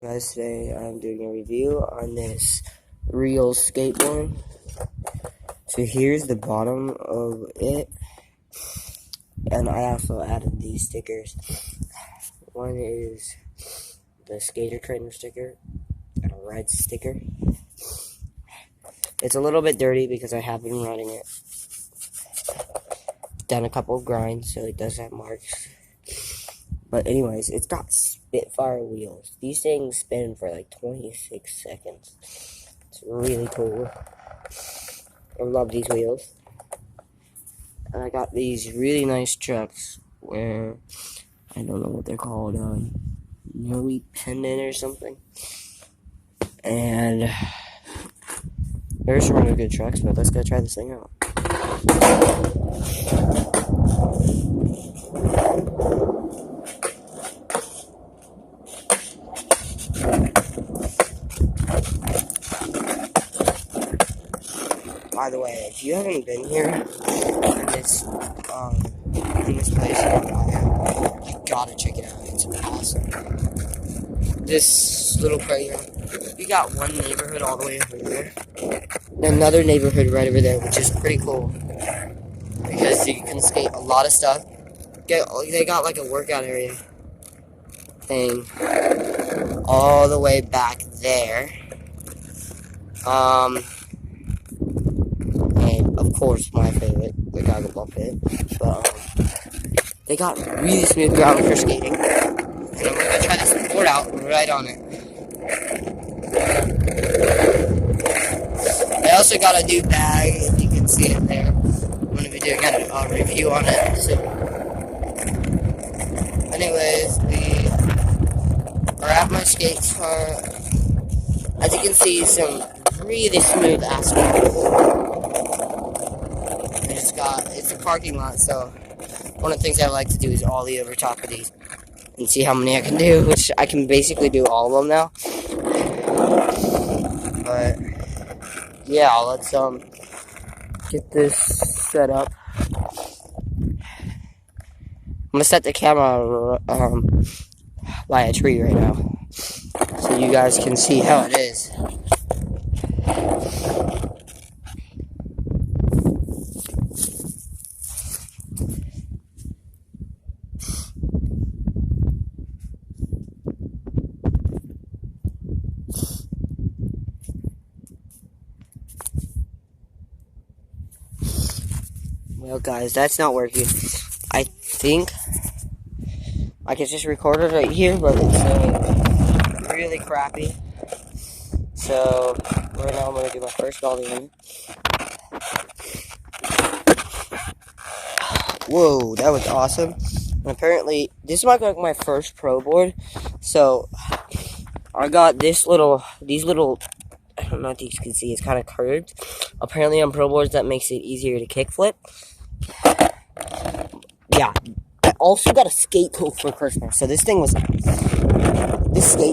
Guys, today I'm doing a review on this real skateboard. So here's the bottom of it, and I also added these stickers. One is the skater trainer sticker and a red sticker. It's a little bit dirty because I have been running it. Done a couple of grinds, so it does have marks. But anyways, it's got Spitfire wheels. These things spin for like 26 seconds. It's really cool. I love these wheels. And I got these really nice trucks where, I don't know what they're called, Noe Pendant or something. And they're some really good trucks, but let's go try this thing out. By the way, if you haven't been here in this place, you gotta check it out. It's awesome. This little playground, you got one neighborhood all the way over there, another neighborhood right over there, which is pretty cool because you can skate a lot of stuff. They got like a workout area thing all the way back there. And of course, my favorite, the goggle ball pit. But they got really smooth ground for skating. And I'm gonna try this board out right on it. I also got a new bag, if you can see it there. I'm gonna be doing a review on it soon. Anyways, we are at my skate park. As you can see, some really smooth asphalt. It's a parking lot, so one of the things I like to do is ollie over top of these and see how many I can do, which I can basically do all of them now. But yeah, let's get this set up. I'm gonna set the camera by a tree right now, so you guys can see how it is. Well, guys, that's not working. I think I can just record it right here, but it's really crappy. So right now I'm gonna do my first ollie in. Whoa, that was awesome. And apparently, this is my first pro board. So I got these little, I don't know if you can see, it's kind of curved. Apparently on pro boards that makes it easier to kickflip. Yeah, I also got a skate tool for Christmas. So this skate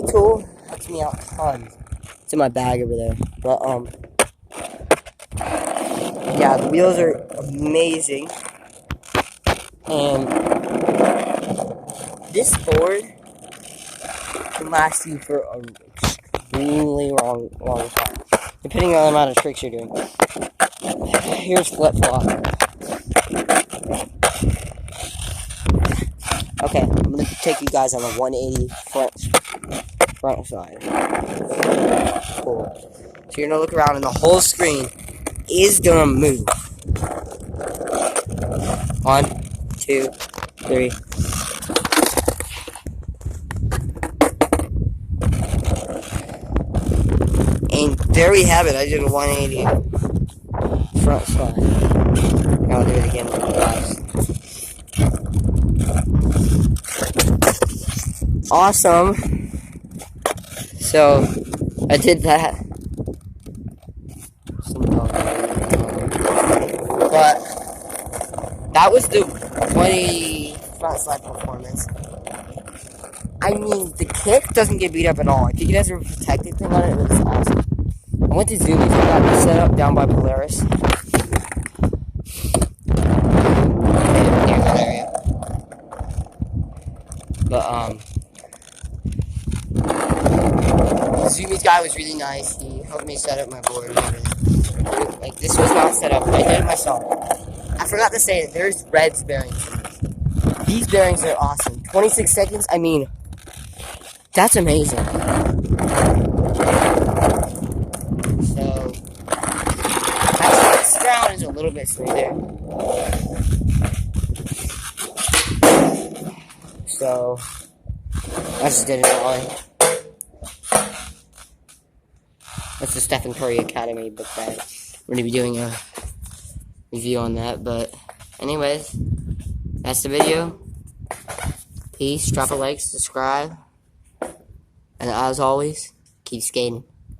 tool helps me out tons. It's in my bag over there. But yeah, the wheels are amazing. And this board can last you for an extremely long time, depending on the amount of tricks you're doing. Here's flip-flop. Okay, I'm going to take you guys on a 180 front side. Cool. So you're going to look around and the whole screen is going to move. 1, 2, 3. And there we have it. I did a 180 front slide. I'll do it again for you guys. Awesome. So I did that. But that was the 180 front slide performance. I mean, the kick doesn't get beat up at all. I think it has a protective thing on it. It looks awesome. I went to Zoomies. I got this set up down by Polaris. Near that area. But Zumi's guy was really nice. He helped me set up my board and everything. Like, this was not set up. I did it myself. I forgot to say that there's Reds bearings in this. These bearings are awesome. 26 seconds, I mean, that's amazing. So, this ground is a little bit smoother. So, I just did it on. That's the Stephen Curry Academy book bag. We're going to be doing a review on that. But anyways, that's the video. Peace. Drop a like, subscribe. And as always, keep skating.